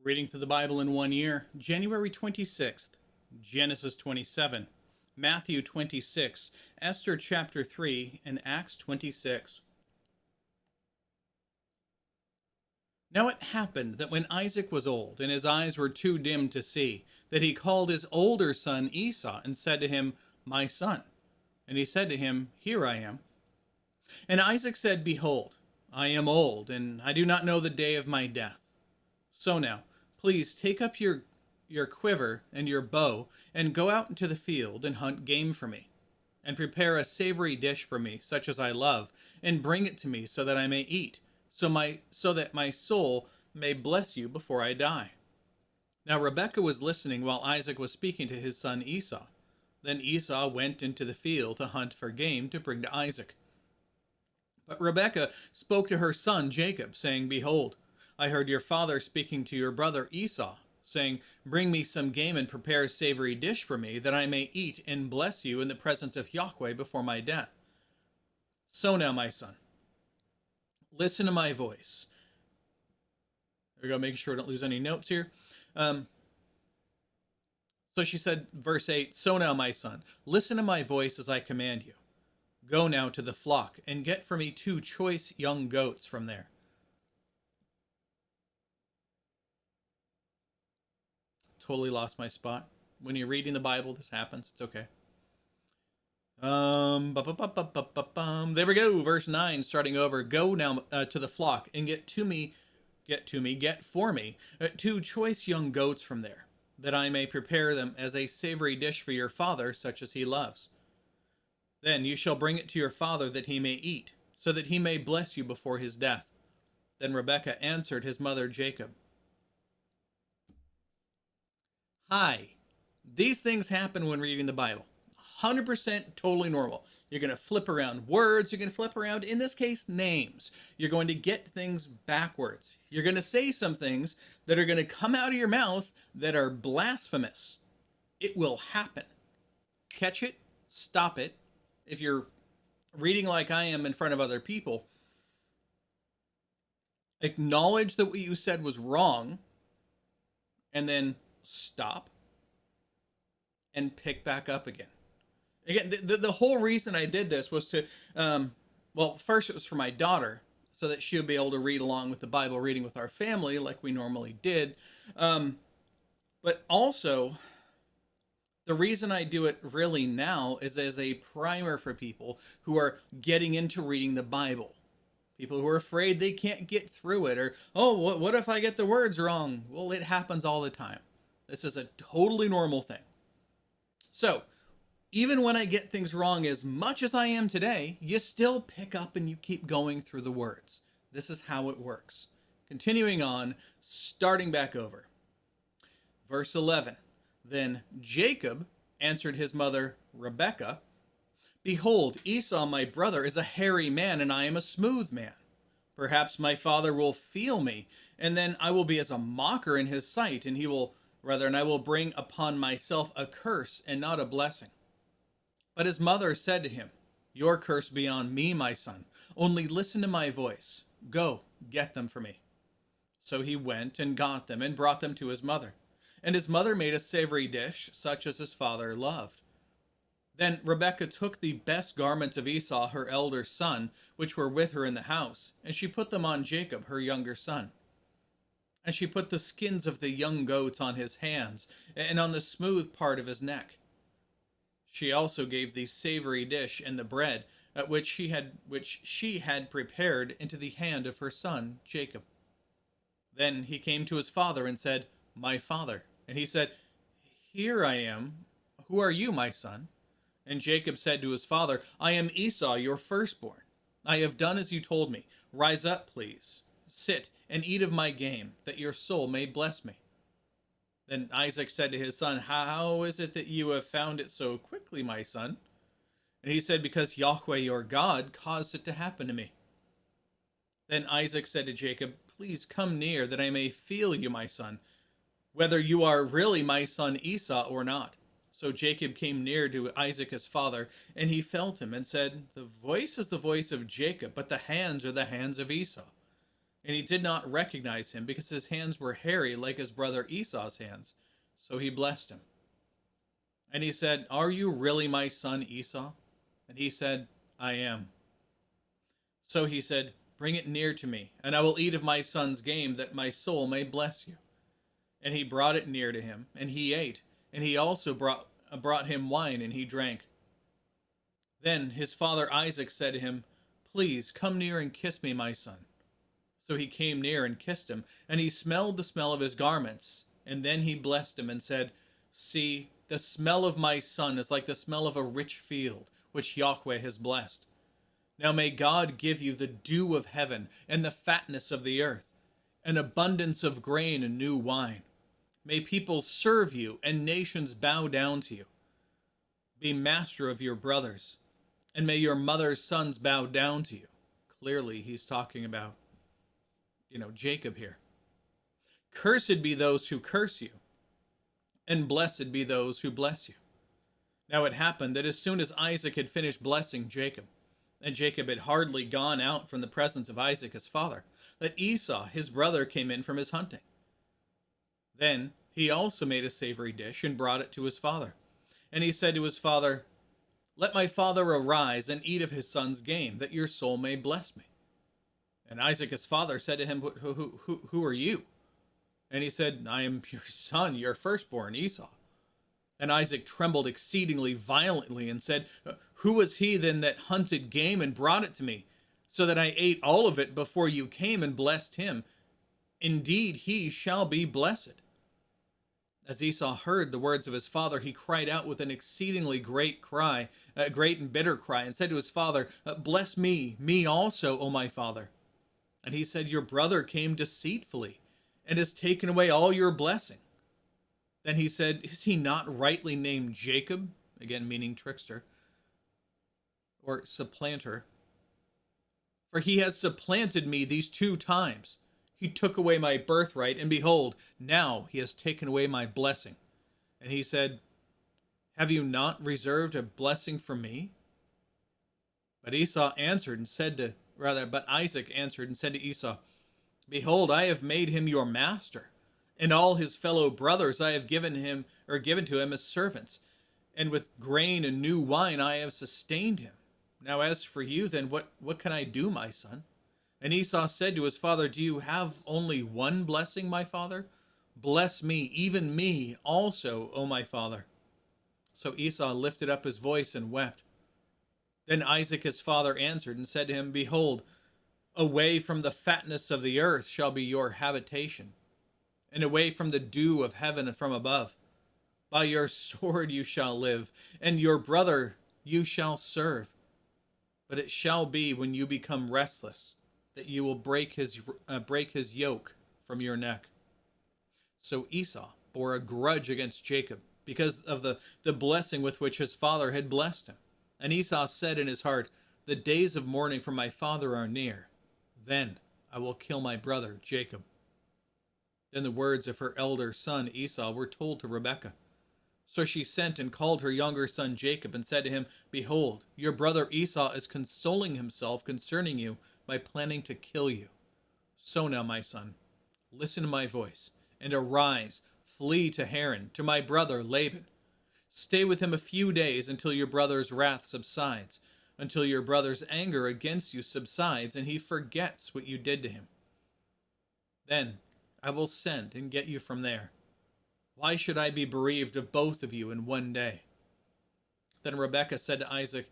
Reading through the Bible in 1 year, January 26th, Genesis 27, Matthew 26, Esther chapter 3, and Acts 26. Now it happened that when Isaac was old, and his eyes were too dim to see, that he called his older son Esau, and said to him, My son. And he said to him, Here I am. And Isaac said, Behold, I am old, and I do not know the day of my death. So now, please take up your quiver and your bow, and go out into the field and hunt game for me, and prepare a savory dish for me, such as I love, and bring it to me so that I may eat, so that my soul may bless you before I die. Now Rebekah was listening while Isaac was speaking to his son Esau. Then Esau went into the field to hunt for game to bring to Isaac. But Rebekah spoke to her son Jacob, saying, Behold, I heard your father speaking to your brother Esau, saying, Bring me some game and prepare a savory dish for me, that I may eat and bless you in the presence of Yahweh before my death. So now, my son, listen to my voice. There we go, making sure I don't lose any notes here. So she said, verse 8, So now, my son, listen to my voice as I command you. Go now to the flock, and get for me 2 choice young goats from there. Totally lost my spot. When you're reading the Bible, this happens. It's okay. There we go. Verse 9, starting over. Go now to the flock, and get for me 2 choice young goats from there, that I may prepare them as a savory dish for your father, such as he loves. Then you shall bring it to your father, that he may eat, so that he may bless you before his death. Then Rebekah answered his mother Jacob, Hi, these things happen when reading the Bible. 100% totally normal. You're going to flip around words. You're going to flip around, in this case, names. You're going to get things backwards. You're going to say some things that are going to come out of your mouth that are blasphemous. It will happen. Catch it, stop it. If you're reading like I am in front of other people, acknowledge that what you said was wrong, and then stop and pick back up again. Again, the whole reason I did this was to, well, first it was for my daughter, so that she would be able to read along with the Bible reading with our family like we normally did. But also, the reason I do it really now is as a primer for people who are getting into reading the Bible. People who are afraid they can't get through it, or, oh, what if I get the words wrong? Well, it happens all the time. This is a totally normal thing. So, even when I get things wrong as much as I am today, you still pick up and you keep going through the words. This is how it works. Continuing on, starting back over. Verse 11. Then Jacob answered his mother Rebekah, Behold, Esau my brother is a hairy man, and I am a smooth man. Perhaps my father will feel me, and then I will be as a mocker in his sight, and I will bring upon myself a curse and not a blessing. But his mother said to him, Your curse be on me, my son. Only listen to my voice. Go, get them for me. So he went and got them and brought them to his mother. And his mother made a savory dish, such as his father loved. Then Rebekah took the best garments of Esau, her elder son, which were with her in the house, and she put them on Jacob, her younger son. And she put the skins of the young goats on his hands, and on the smooth part of his neck. She also gave the savory dish and the bread, which she had prepared, into the hand of her son Jacob. Then he came to his father and said, My father. And he said, Here I am. Who are you, my son? And Jacob said to his father, I am Esau, your firstborn. I have done as you told me. Rise up, please. Sit and eat of my game, that your soul may bless me. Then Isaac said to his son, How is it that you have found it so quickly, my son? And he said, Because Yahweh your God caused it to happen to me. Then Isaac said to Jacob, Please come near, that I may feel you, my son, whether you are really my son Esau or not. So Jacob came near to Isaac his father, and he felt him, and said, The voice is the voice of Jacob, but the hands are the hands of Esau. And he did not recognize him because his hands were hairy like his brother Esau's hands. So he blessed him. And he said, "Are you really my son Esau?" And he said, "I am." So he said, "Bring it near to me, and I will eat of my son's game, that my soul may bless you." And he brought it near to him, and he ate. And he also brought him wine, and he drank. Then his father Isaac said to him, "Please come near and kiss me, my son." So he came near and kissed him, and he smelled the smell of his garments. And then he blessed him and said, "See, the smell of my son is like the smell of a rich field, which Yahweh has blessed. Now may God give you the dew of heaven and the fatness of the earth, an abundance of grain and new wine. May people serve you and nations bow down to you. Be master of your brothers, and may your mother's sons bow down to you." Clearly, he's talking about, Jacob here. "Cursed be those who curse you, and blessed be those who bless you." Now it happened that as soon as Isaac had finished blessing Jacob, and Jacob had hardly gone out from the presence of Isaac his father, that Esau his brother came in from his hunting. Then he also made a savory dish and brought it to his father. And he said to his father, "Let my father arise and eat of his son's game, that your soul may bless me." And Isaac his father said to him, "Who are you?" And he said, "I am your son, your firstborn, Esau." And Isaac trembled exceedingly violently and said, "Who was he then that hunted game and brought it to me, so that I ate all of it before you came and blessed him? Indeed, he shall be blessed." As Esau heard the words of his father, he cried out with an exceedingly great cry, a great and bitter cry, and said to his father, "Bless me, me also, O my father." And he said, "Your brother came deceitfully, and has taken away all your blessing." Then he said, "Is he not rightly named Jacob?" Again, meaning trickster or supplanter. "For he has supplanted me these 2 times. He took away my birthright, and behold, now he has taken away my blessing." And he said, "Have you not reserved a blessing for me?" But Isaac answered and said to Esau, "Behold, I have made him your master, and all his fellow brothers I have given to him as servants, and with grain and new wine I have sustained him. Now as for you, then what can I do, my son?" And Esau said to his father, "Do you have only one blessing, my father? Bless me, even me also, O my father." So Esau lifted up his voice and wept. Then Isaac his father answered and said to him, "Behold, away from the fatness of the earth shall be your habitation, and away from the dew of heaven and from above. By your sword you shall live, and your brother you shall serve. But it shall be when you become restless, that you will break his yoke from your neck." So Esau bore a grudge against Jacob because of the blessing with which his father had blessed him. And Esau said in his heart, "The days of mourning for my father are near. Then I will kill my brother Jacob." Then the words of her elder son Esau were told to Rebekah. So she sent and called her younger son Jacob and said to him, "Behold, your brother Esau is consoling himself concerning you by planning to kill you. So now, my son, listen to my voice, and arise, flee to Haran, to my brother Laban. Stay with him a few days until your brother's wrath subsides, until your brother's anger against you subsides, and he forgets what you did to him. Then I will send and get you from there. Why should I be bereaved of both of you in one day?" Then Rebekah said to Isaac,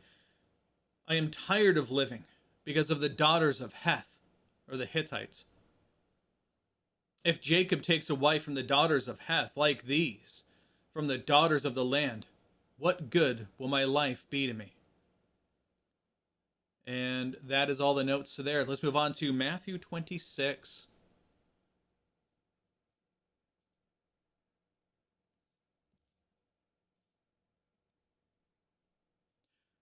"I am tired of living because of the daughters of Heth," or the Hittites. "If Jacob takes a wife from the daughters of Heth, like these, from the daughters of the land, what good will my life be to me?" And that is all the notes to there. Let's move on to Matthew 26.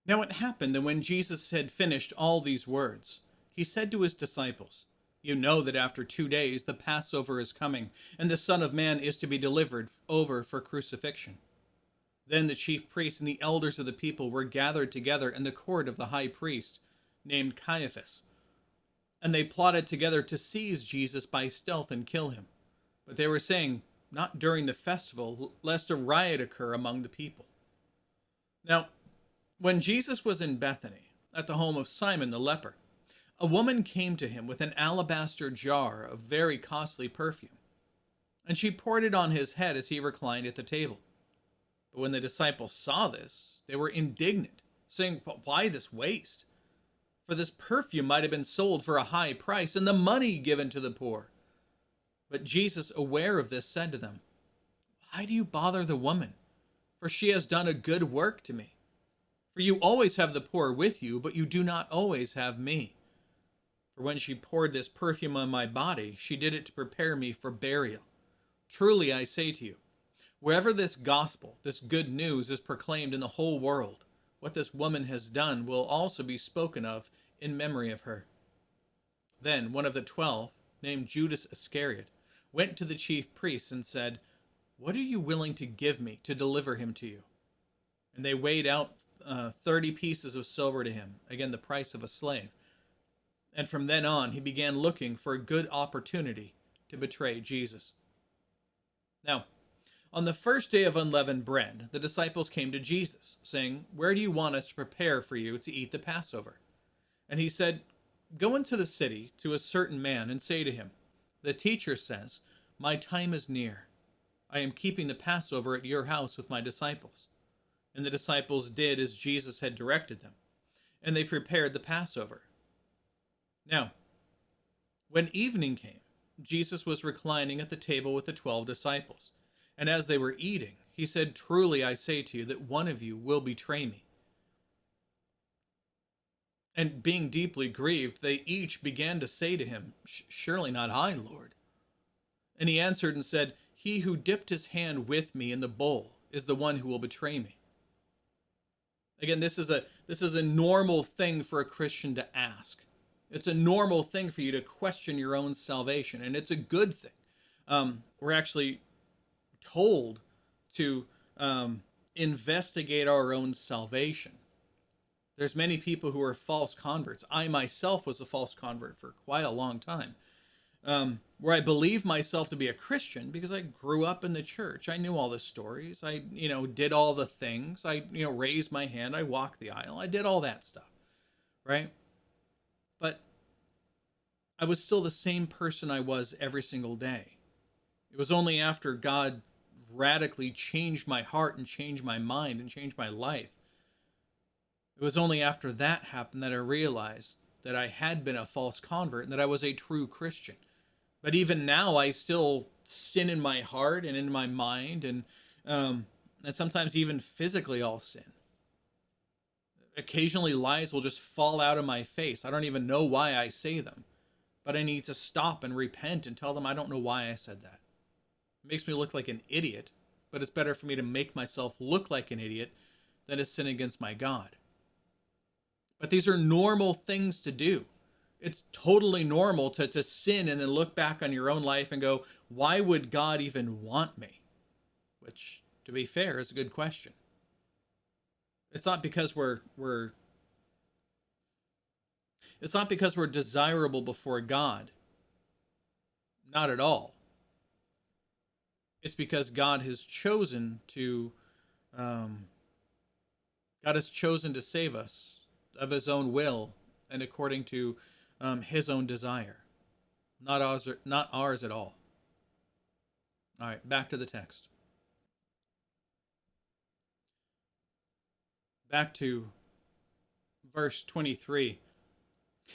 Now it happened that when Jesus had finished all these words, he said to his disciples, "You know that after 2 days the Passover is coming, and the Son of Man is to be delivered over for crucifixion." Then the chief priests and the elders of the people were gathered together in the court of the high priest, named Caiaphas. And they plotted together to seize Jesus by stealth and kill him. But they were saying, not during the festival, lest a riot occur among the people. Now, when Jesus was in Bethany, at the home of Simon the leper, a woman came to him with an alabaster jar of very costly perfume, and she poured it on his head as he reclined at the table. But when the disciples saw this, they were indignant, saying, "Why this waste? For this perfume might have been sold for a high price and the money given to the poor." But Jesus, aware of this, said to them, "Why do you bother the woman? For she has done a good work to me. For you always have the poor with you, but you do not always have me. For when she poured this perfume on my body, she did it to prepare me for burial. Truly I say to you, wherever this gospel, this good news, is proclaimed in the whole world, what this woman has done will also be spoken of in memory of her." Then one of the 12, named Judas Iscariot, went to the chief priests and said, "What are you willing to give me to deliver him to you?" And they weighed out 30 pieces of silver to him, again the price of a slave. And from then on, he began looking for a good opportunity to betray Jesus. Now, on the first day of unleavened bread, the disciples came to Jesus, saying, "Where do you want us to prepare for you to eat the Passover?" And he said, "Go into the city to a certain man and say to him, 'The teacher says, my time is near. I am keeping the Passover at your house with my disciples.'" And the disciples did as Jesus had directed them, and they prepared the Passover. Now, when evening came, Jesus was reclining at the table with the 12 disciples. And as they were eating, he said, "Truly I say to you that one of you will betray me." And being deeply grieved, they each began to say to him, "Surely not I, Lord." And he answered and said, "He who dipped his hand with me in the bowl is the one who will betray me." Again, this is a normal thing for a Christian to ask. It's a normal thing for you to question your own salvation, and it's a good thing. We're actually told to investigate our own salvation. There's many people who are false converts. I myself was a false convert for quite a long time, where I believe myself to be a Christian because I grew up in the church. I knew all the stories. I, did all the things. I, raised my hand. I walked the aisle. I did all that stuff, right? But I was still the same person I was every single day. It was only after God radically changed my heart and changed my mind and changed my life. It was only after that happened that I realized that I had been a false convert and that I was a true Christian. But even now, I still sin in my heart and in my mind, and sometimes even physically I'll sin. Occasionally lies will just fall out of my face. I don't even know why I say them, but I need to stop and repent and tell them I don't know why I said that. It makes me look like an idiot, but it's better for me to make myself look like an idiot than to sin against my God. But these are normal things to do. It's totally normal to sin and then look back on your own life and go, why would God even want me? Which, to be fair, is a good question. It's not because we're desirable before God. Not at all. It's because God has chosen to save us of his own will and according to his own desire. Not ours at all. All right, back to the text. Back to verse 23.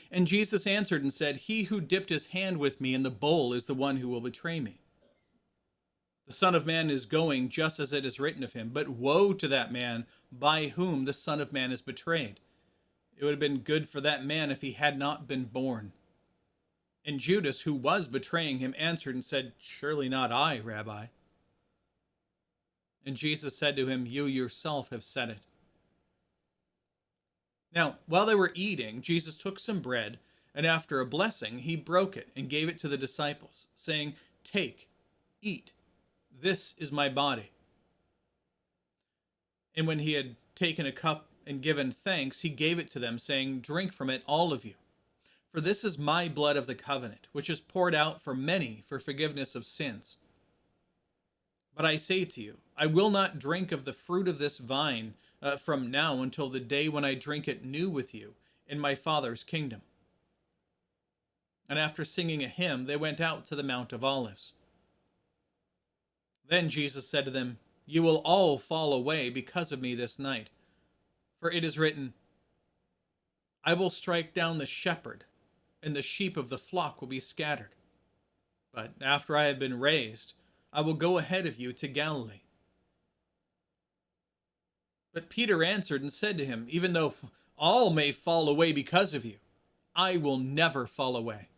And Jesus answered and said, "He who dipped his hand with me in the bowl is the one who will betray me. The Son of Man is going just as it is written of him, but woe to that man by whom the Son of Man is betrayed. It would have been good for that man if he had not been born." And Judas, who was betraying him, answered and said, "Surely not I, Rabbi." And Jesus said to him, "You yourself have said it." Now, while they were eating, Jesus took some bread, and after a blessing, he broke it and gave it to the disciples, saying, "Take, eat. This is my body." And when he had taken a cup and given thanks, he gave it to them, saying, "Drink from it, all of you. For this is my blood of the covenant, which is poured out for many for forgiveness of sins. But I say to you, I will not drink of the fruit of this vine from now until the day when I drink it new with you in my Father's kingdom." And after singing a hymn, they went out to the Mount of Olives. Then Jesus said to them, "You will all fall away because of me this night. For it is written, I will strike down the shepherd, and the sheep of the flock will be scattered. But after I have been raised, I will go ahead of you to Galilee." But Peter answered and said to him, "Even though all may fall away because of you, I will never fall away."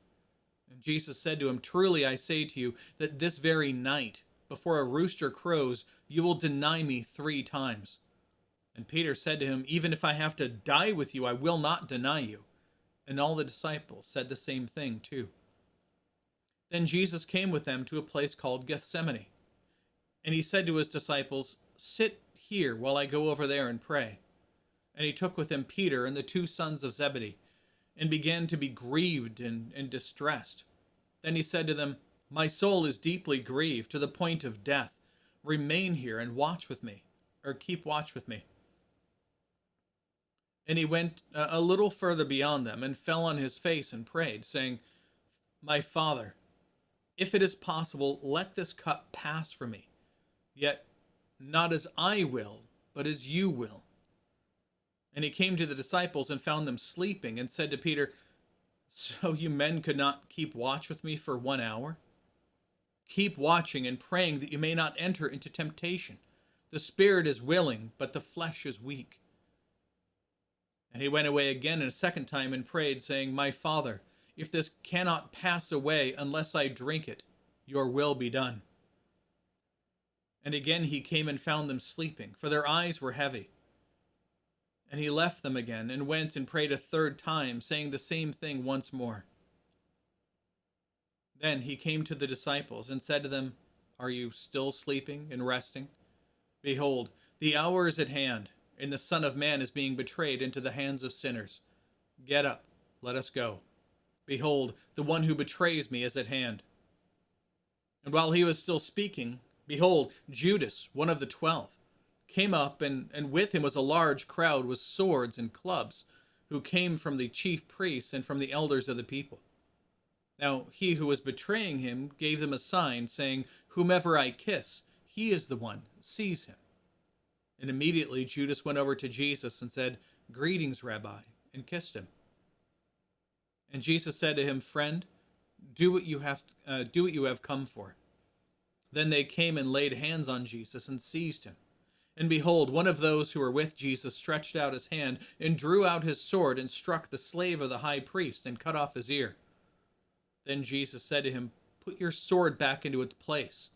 And Jesus said to him, "Truly I say to you that this very night, before a rooster crows, you will deny me 3 times." And Peter said to him, "Even if I have to die with you, I will not deny you." And all the disciples said the same thing too. Then Jesus came with them to a place called Gethsemane. And he said to his disciples, "Sit here while I go over there and pray." And he took with him Peter and the 2 sons of Zebedee, and began to be grieved and distressed. Then he said to them, "My soul is deeply grieved to the point of death. Remain here and watch with me, or keep watch with me." And he went a little further beyond them and fell on his face and prayed, saying, "My Father, if it is possible, let this cup pass from me. Yet not as I will, but as you will." And he came to the disciples and found them sleeping, and said to Peter, "So you men could not keep watch with me for 1 hour? Keep watching and praying that you may not enter into temptation. The spirit is willing, but the flesh is weak." And he went away again a second time and prayed, saying, "My Father, if this cannot pass away unless I drink it, your will be done." And again he came and found them sleeping, for their eyes were heavy. And he left them again and went and prayed a third time, saying the same thing once more. Then he came to the disciples and said to them, "Are you still sleeping and resting? Behold, the hour is at hand, and the Son of Man is being betrayed into the hands of sinners. Get up, let us go. Behold, the one who betrays me is at hand." And while he was still speaking, behold, Judas, one of the 12, came up, and with him was a large crowd with swords and clubs, who came from the chief priests and from the elders of the people. Now he who was betraying him gave them a sign, saying, "Whomever I kiss, he is the one, seize him." And immediately Judas went over to Jesus and said, "Greetings, Rabbi," and kissed him. And Jesus said to him, "Friend, do what you have come for." Then they came and laid hands on Jesus and seized him. And behold, one of those who were with Jesus stretched out his hand and drew out his sword and struck the slave of the high priest and cut off his ear. Then Jesus said to him, "Put your sword back into its place.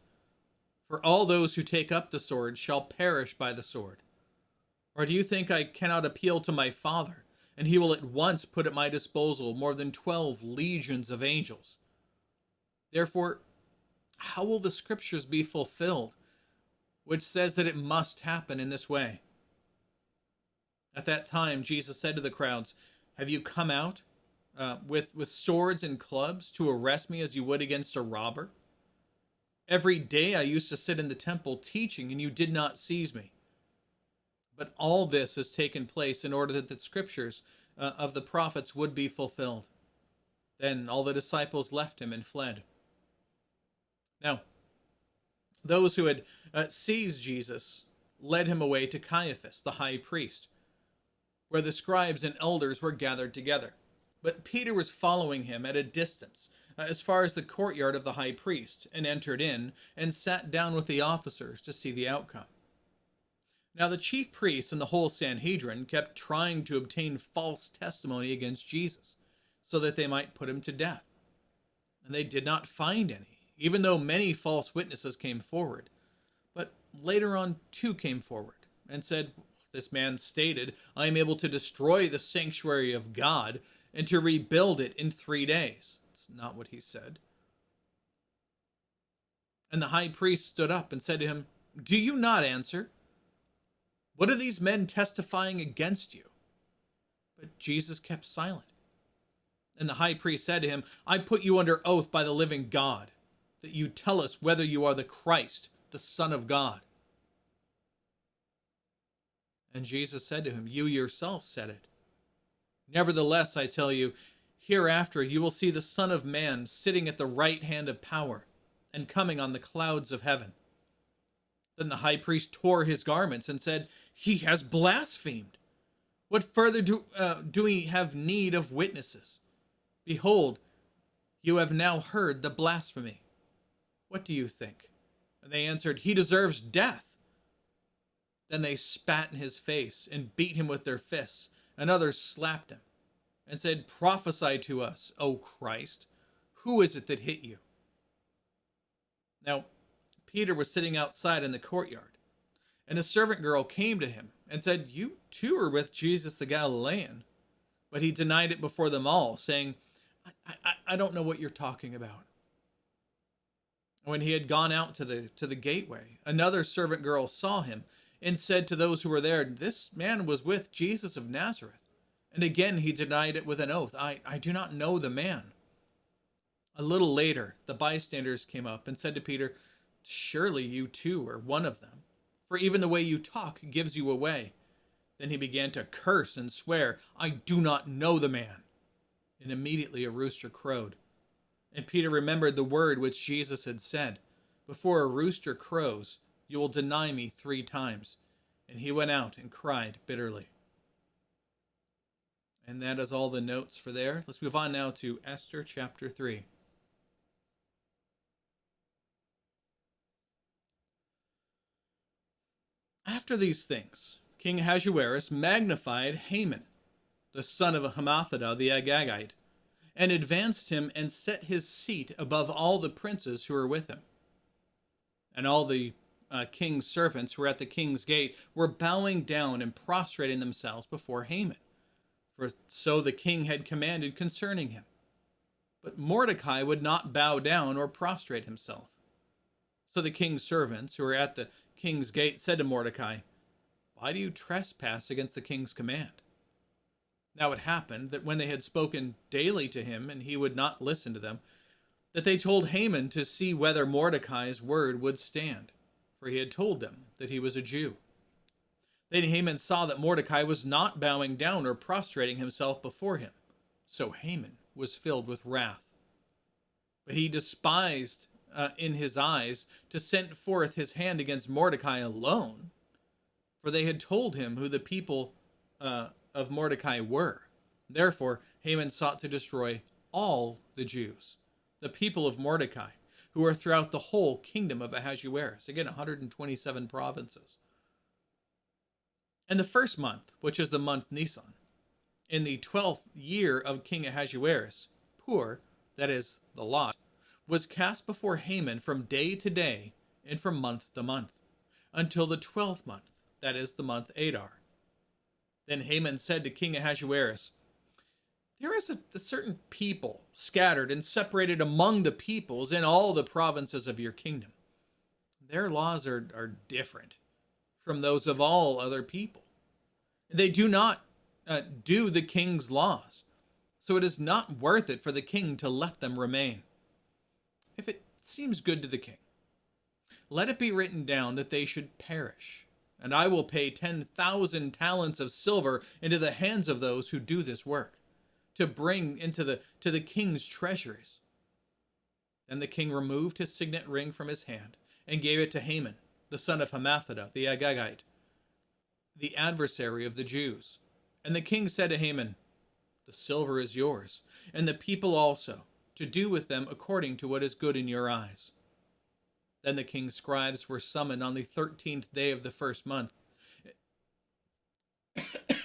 For all those who take up the sword shall perish by the sword. Or do you think I cannot appeal to my Father, and he will at once put at my disposal more than 12 legions of angels? Therefore, how will the scriptures be fulfilled, which says that it must happen in this way?" At that time, Jesus said to the crowds, "Have you come out with swords and clubs to arrest me as you would against a robber? Every day I used to sit in the temple teaching, and you did not seize me. But all this has taken place in order that the scriptures of the prophets would be fulfilled." Then all the disciples left him and fled. Now, those who had seized Jesus led him away to Caiaphas, the high priest, where the scribes and elders were gathered together. But Peter was following him at a distance, as far as the courtyard of the high priest, and entered in, and sat down with the officers to see the outcome. Now the chief priests and the whole Sanhedrin kept trying to obtain false testimony against Jesus, so that they might put him to death. And they did not find any, even though many false witnesses came forward. But later on 2 came forward, and said, "This man stated, 'I am able to destroy the sanctuary of God and to rebuild it in 3 days.' It's not what he said." And the high priest stood up and said to him, "Do you not answer? What are these men testifying against you?" But Jesus kept silent. And the high priest said to him, I put you under oath by the living God, that you tell us whether you are the Christ, the Son of God. And Jesus said to him, You yourself said it. Nevertheless, I tell you, hereafter you will see the Son of Man sitting at the right hand of power, and coming on the clouds of heaven. Then the high priest tore his garments and said, He has blasphemed. What further do we have need of witnesses? Behold, you have now heard the blasphemy. What do you think? And they answered, He deserves death. Then they spat in his face and beat him with their fists, and others slapped him and said, Prophesy to us, O Christ. Who is it that hit you? Now, Peter was sitting outside in the courtyard, and a servant girl came to him and said, You too are with Jesus the Galilean. But he denied it before them all, saying, I don't know what you're talking about. When he had gone out to the gateway, another servant girl saw him and said to those who were there, This man was with Jesus of Nazareth. And again he denied it with an oath, I do not know the man. A little later, the bystanders came up and said to Peter, Surely you too are one of them, for even the way you talk gives you away. Then he began to curse and swear, I do not know the man. And immediately a rooster crowed. And Peter remembered the word which Jesus had said, Before a rooster crows, you will deny me 3 times. And he went out and cried bitterly. And that is all the notes for there. Let's move on now to Esther chapter 3. After these things, King Ahasuerus magnified Haman, the son of Hammedatha the Agagite, and advanced him and set his seat above all the princes who were with him. And all the king's servants who were at the king's gate were bowing down and prostrating themselves before Haman, for so the king had commanded concerning him. But Mordecai would not bow down or prostrate himself. So the king's servants who were at the king's gate said to Mordecai, Why do you trespass against the king's command? Now it happened that when they had spoken daily to him, and he would not listen to them, that they told Haman to see whether Mordecai's word would stand, for he had told them that he was a Jew. Then Haman saw that Mordecai was not bowing down or prostrating himself before him. So Haman was filled with wrath. But he despised in his eyes to send forth his hand against Mordecai alone, for they had told him who the people of Mordecai were. Therefore Haman sought to destroy all the Jews, the people of Mordecai, who were throughout the whole kingdom of Ahasuerus. Again, 127 provinces. In the first month, which is the month Nisan, in the 12th year of King Ahasuerus, Pur, that is, the lot, was cast before Haman from day to day and from month to month, until the 12th month, that is, the month Adar. Then Haman said to King Ahasuerus, There is a certain people scattered and separated among the peoples in all the provinces of your kingdom. Their laws are different from those of all other people. They do not do the king's laws, so it is not worth it for the king to let them remain. If it seems good to the king, let it be written down that they should perish, and I will pay 10,000 talents of silver into the hands of those who do this work, to bring into the king's treasuries. Then the king removed his signet ring from his hand and gave it to Haman, the son of Hammedatha the Agagite, the adversary of the Jews. And the king said to Haman, The silver is yours, and the people also, to do with them according to what is good in your eyes. Then the king's scribes were summoned on the 13th day of the first month.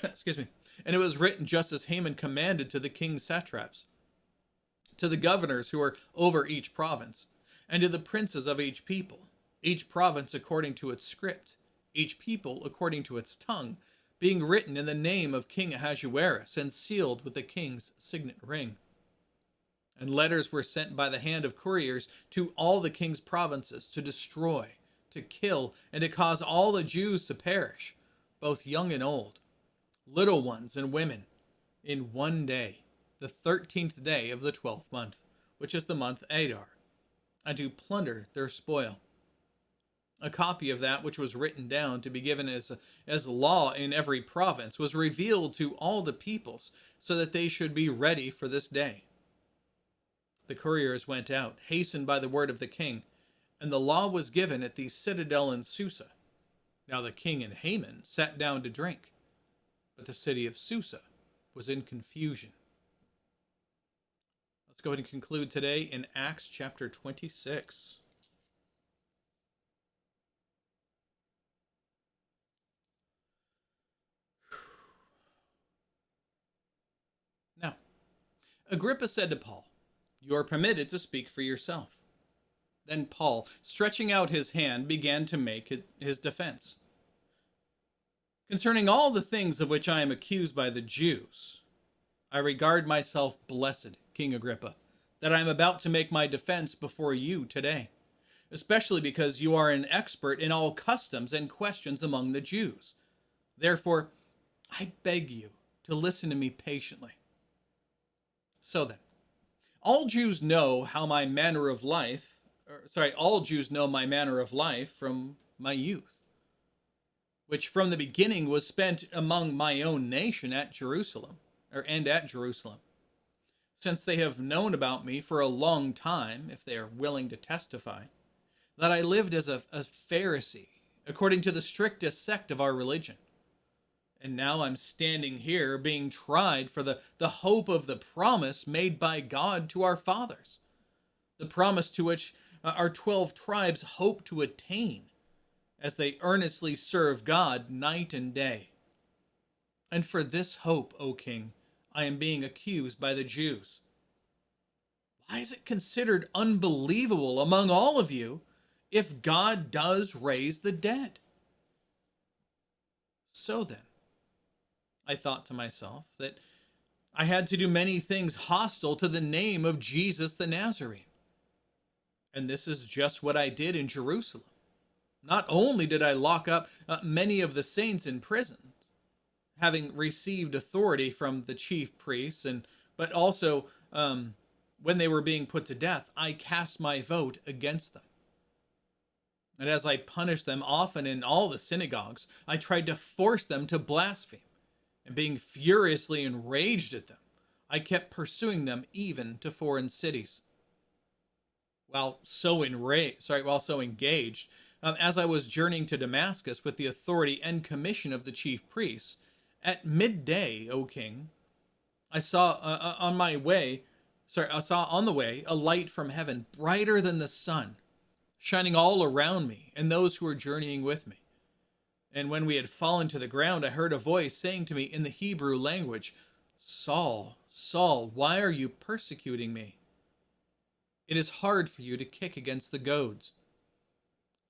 Excuse me. And it was written just as Haman commanded to the king's satraps, to the governors who were over each province, and to the princes of each people, each province according to its script, each people according to its tongue, being written in the name of King Ahasuerus and sealed with the king's signet ring. And letters were sent by the hand of couriers to all the king's provinces to destroy, to kill, and to cause all the Jews to perish, both young and old, little ones and women, in one day. the 13th day of the 12th month, which is the month Adar, and to plunder their spoil. A copy of that which was written down to be given as law in every province was revealed to all the peoples, so that they should be ready for this day. The couriers went out, hastened by the word of the king, and the law was given at the citadel in Susa. Now the king and Haman sat down to drink, but the city of Susa was in confusion. Let's go ahead and conclude today in Acts chapter 26. Now, Agrippa said to Paul, "You are permitted to speak for yourself." Then Paul, stretching out his hand, began to make his defense. "Concerning all the things of which I am accused by the Jews, I regard myself blessed, King Agrippa, that I am about to make my defense before you today, especially because you are an expert in all customs and questions among the Jews. Therefore, I beg you to listen to me patiently. So then, all Jews know my manner of life from my youth, which from the beginning was spent among my own nation at Jerusalem. Since they have known about me for a long time, if they are willing to testify, that I lived as a Pharisee, according to the strictest sect of our religion. And now I'm standing here being tried for the hope of the promise made by God to our fathers, the promise to which our 12 tribes hope to attain as they earnestly serve God night and day. And for this hope, O king, I am being accused by the Jews. Why is it considered unbelievable among all of you if God does raise the dead?" So then, I thought to myself that I had to do many things hostile to the name of Jesus the Nazarene. And this is just what I did in Jerusalem. Not only did I lock up many of the saints in prison, having received authority from the chief priests, but also when they were being put to death, I cast my vote against them. And as I punished them often in all the synagogues, I tried to force them to blaspheme. And being furiously enraged at them, I kept pursuing them even to foreign cities. While so engaged, as I was journeying to Damascus with the authority and commission of the chief priests, at midday, O king, I saw on the way a light from heaven, brighter than the sun, shining all around me and those who were journeying with me. And when we had fallen to the ground, I heard a voice saying to me in the Hebrew language, "Saul, Saul, why are you persecuting me? It is hard for you to kick against the goads."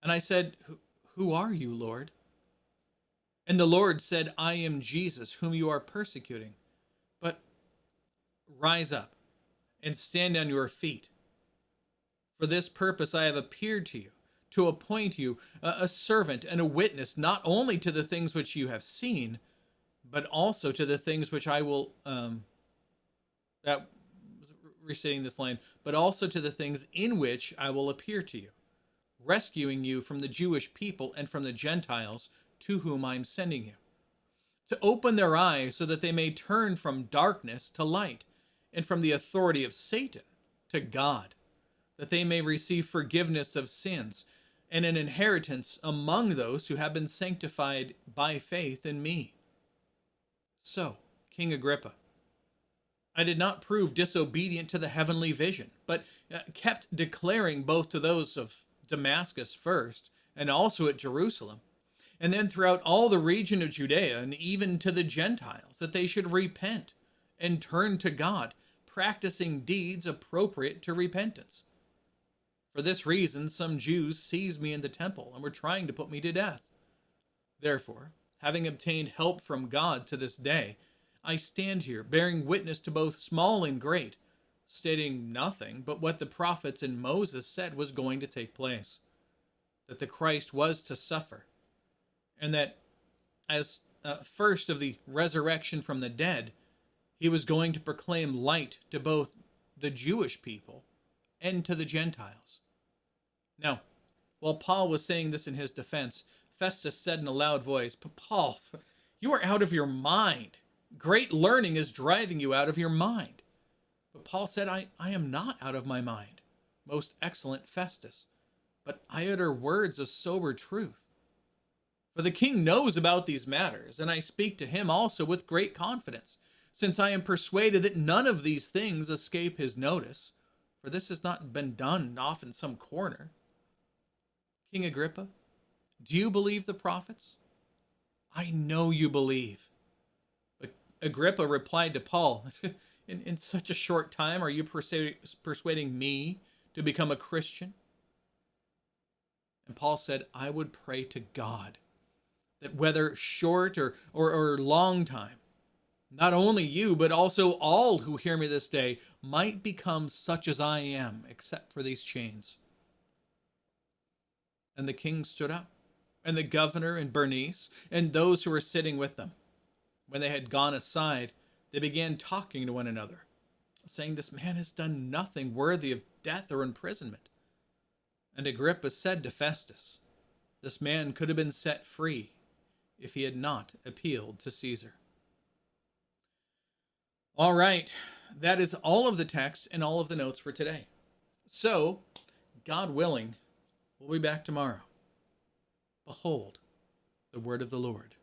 And I said, "Who are you, Lord?" And the Lord said, "I am Jesus, whom you are persecuting. But rise up and stand on your feet. For this purpose I have appeared to you, to appoint you a servant and a witness, not only to the things which you have seen, but also to the things which I will, restating this line, but also to the things in which I will appear to you, rescuing you from the Jewish people and from the Gentiles to whom I am sending you, to open their eyes so that they may turn from darkness to light, and from the authority of Satan to God, that they may receive forgiveness of sins and an inheritance among those who have been sanctified by faith in me. So, King Agrippa, I did not prove disobedient to the heavenly vision, but kept declaring both to those of Damascus first, and also at Jerusalem, and then throughout all the region of Judea, and even to the Gentiles, that they should repent and turn to God, practicing deeds appropriate to repentance. For this reason, some Jews seized me in the temple and were trying to put me to death. Therefore, having obtained help from God to this day, I stand here bearing witness to both small and great, stating nothing but what the prophets and Moses said was going to take place, that the Christ was to suffer, and that as first of the resurrection from the dead, He was going to proclaim light to both the Jewish people and to the Gentiles. Now, while Paul was saying this in his defense, Festus said in a loud voice, "But Paul, you are out of your mind. Great learning is driving you out of your mind." But Paul said, I am not out of my mind, most excellent Festus, but I utter words of sober truth. For the king knows about these matters, and I speak to him also with great confidence, since I am persuaded that none of these things escape his notice, for this has not been done off in some corner. King Agrippa, do you believe the prophets? I know you believe. But Agrippa replied to Paul, in such a short time, are you persuading me to become a Christian? And Paul said, I would pray to God that whether short or long time, not only you, but also all who hear me this day might become such as I am, except for these chains. And the king stood up, and the governor and Bernice, and those who were sitting with them. When they had gone aside, they began talking to one another, saying, "This man has done nothing worthy of death or imprisonment." And Agrippa said to Festus, "This man could have been set free if he had not appealed to Caesar." All right, that is all of the text and all of the notes for today. So, God willing, we'll be back tomorrow. Behold, the word of the Lord.